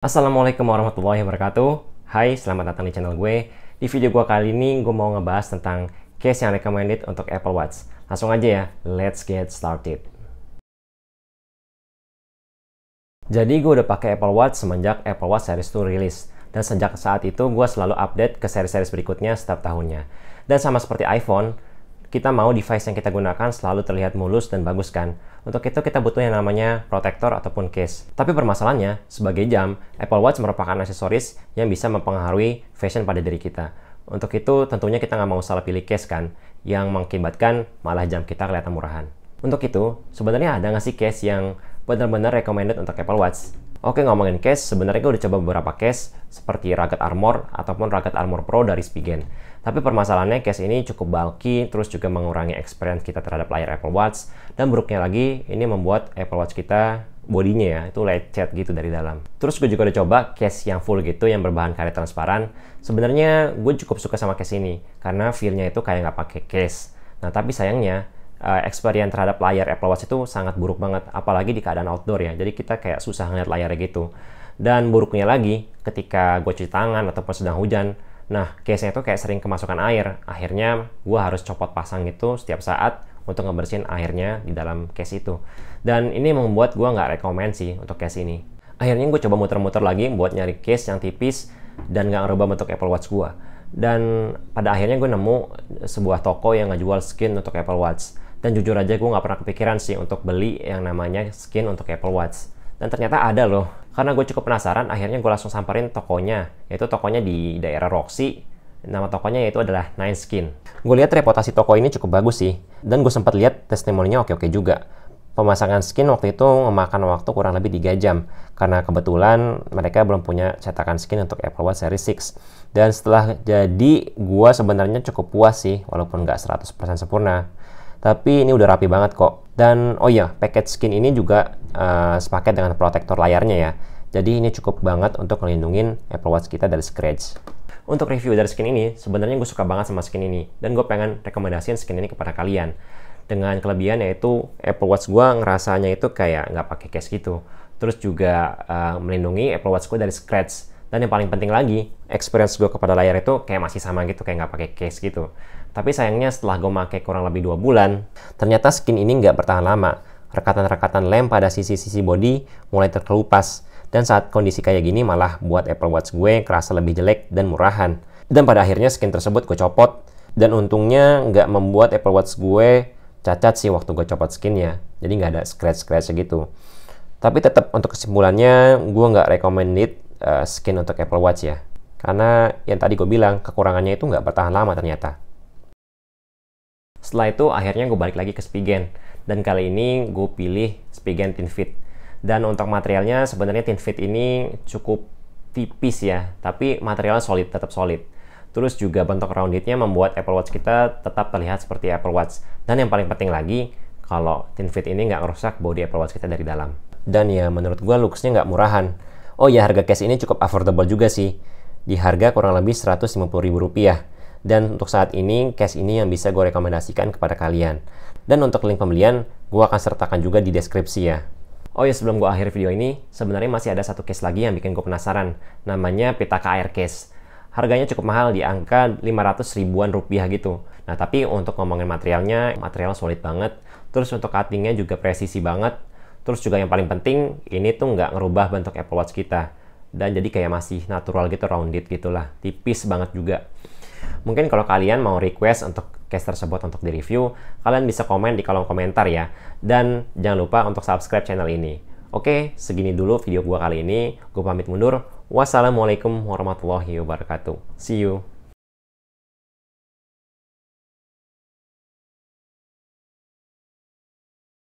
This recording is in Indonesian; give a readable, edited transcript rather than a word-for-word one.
Assalamualaikum warahmatullahi wabarakatuh. Hai, selamat datang di channel gue. Di video gue kali ini gue mau ngebahas tentang case yang recommended untuk Apple Watch. Langsung aja ya, let's get started. Jadi gue udah pakai Apple Watch semenjak Apple Watch Series 2 rilis. Dan sejak saat itu gue selalu update ke seri-seri berikutnya setiap tahunnya. Dan sama seperti iPhone, kita mau device yang kita gunakan selalu terlihat mulus dan bagus kan. Untuk itu kita butuh yang namanya protektor ataupun case. Tapi permasalahannya, sebagai jam, Apple Watch merupakan aksesoris yang bisa mempengaruhi fashion pada diri kita. Untuk itu tentunya kita nggak mau salah pilih case kan, yang mengakibatkan malah jam kita kelihatan murahan. Untuk itu, sebenarnya ada nggak sih case yang benar-benar recommended untuk Apple Watch? Oke, ngomongin case, sebenarnya gue udah coba beberapa case seperti Rugged Armor ataupun Rugged Armor Pro dari Spigen. Tapi permasalahannya case ini cukup bulky, terus juga mengurangi experience kita terhadap layar Apple Watch. Dan buruknya lagi, ini membuat Apple Watch kita bodinya ya, itu lecet gitu dari dalam. Terus gue juga udah coba case yang full gitu, yang berbahan karet transparan. Sebenarnya gue cukup suka sama case ini, karena feel-nya itu kayak nggak pakai case. Nah, tapi sayangnya, experience terhadap layar Apple Watch itu sangat buruk banget, apalagi di keadaan outdoor ya. Jadi kita kayak susah ngeliat layarnya gitu. Dan buruknya lagi, ketika gue cuci tangan ataupun sedang hujan, nah case-nya itu kayak sering kemasukan air. Akhirnya gue harus copot pasang gitu setiap saat untuk ngebersihin airnya di dalam case itu. Dan ini membuat gue nggak rekomend sih untuk case ini. Akhirnya gue coba muter-muter lagi buat nyari case yang tipis dan nggak ngerubah bentuk Apple Watch gue. Dan pada akhirnya gue nemu sebuah toko yang ngejual skin untuk Apple Watch. Dan jujur aja gue nggak pernah kepikiran sih untuk beli yang namanya skin untuk Apple Watch. Dan ternyata ada loh. Karena gue cukup penasaran, akhirnya gue langsung samperin tokonya. Yaitu tokonya di daerah Roxy. Nama tokonya yaitu adalah Nine Skin. Gue lihat reputasi toko ini cukup bagus sih. Dan gue sempat lihat testimoninya oke-oke juga. Pemasangan skin waktu itu memakan waktu kurang lebih 3 jam. Karena kebetulan mereka belum punya cetakan skin untuk Apple Watch Series 6. Dan setelah jadi, gue sebenarnya cukup puas sih. Walaupun nggak 100% sempurna. Tapi ini udah rapi banget kok. Dan oh iya, package skin ini juga sepaket dengan protektor layarnya ya. Jadi ini cukup banget untuk melindungi Apple Watch kita dari scratch. Untuk review dari skin ini, sebenarnya gue suka banget sama skin ini. Dan gue pengen rekomendasiin skin ini kepada kalian. Dengan kelebihan yaitu Apple Watch gue ngerasanya itu kayak nggak pakai case gitu. Terus juga melindungi Apple Watch gue dari scratch. Dan yang paling penting lagi, experience gue kepada layar itu kayak masih sama gitu, kayak nggak pakai case gitu. Tapi sayangnya setelah gue pakai kurang lebih 2 bulan, ternyata skin ini nggak bertahan lama. Rekatan-rekatan lem pada sisi-sisi body mulai terkelupas. Dan saat kondisi kayak gini malah buat Apple Watch gue kerasa lebih jelek dan murahan. Dan pada akhirnya skin tersebut gue copot. Dan untungnya nggak membuat Apple Watch gue cacat sih waktu gue copot skinnya. Jadi nggak ada scratch-scratch gitu. Tapi tetap untuk kesimpulannya, gue nggak recommended skin untuk Apple Watch ya. Karena yang tadi gue bilang, kekurangannya itu nggak bertahan lama ternyata. Setelah itu akhirnya gue balik lagi ke Spigen. Dan kali ini gue pilih Spigen Thin Fit. Dan untuk materialnya sebenarnya Thin Fit ini cukup tipis ya. Tapi materialnya solid, tetap solid. Terus juga bentuk roundednya membuat Apple Watch kita tetap terlihat seperti Apple Watch. Dan yang paling penting lagi, kalau Thin Fit ini nggak ngerusak body Apple Watch kita dari dalam. Dan ya menurut gue looks-nya nggak murahan. Oh ya, harga case ini cukup affordable juga sih. Di harga kurang lebih Rp150.000. Dan untuk saat ini, case ini yang bisa gue rekomendasikan kepada kalian. Dan untuk link pembelian, gue akan sertakan juga di deskripsi ya. Oh ya, sebelum gue akhir video ini, sebenarnya masih ada satu case lagi yang bikin gue penasaran. Namanya Pitaka Air Case. Harganya cukup mahal, di angka 500 ribuan rupiah gitu. Nah, tapi untuk ngomongin materialnya, material solid banget. Terus untuk cuttingnya juga presisi banget. Terus juga yang paling penting, ini tuh nggak ngerubah bentuk Apple Watch kita. Dan jadi kayak masih natural gitu, rounded gitulah. Tipis banget juga. Mungkin kalau kalian mau request untuk case tersebut untuk di-review, kalian bisa komen di kolom komentar ya. Dan jangan lupa untuk subscribe channel ini. Oke, segini dulu video gua kali ini. Gue pamit mundur. Wassalamualaikum warahmatullahi wabarakatuh. See you.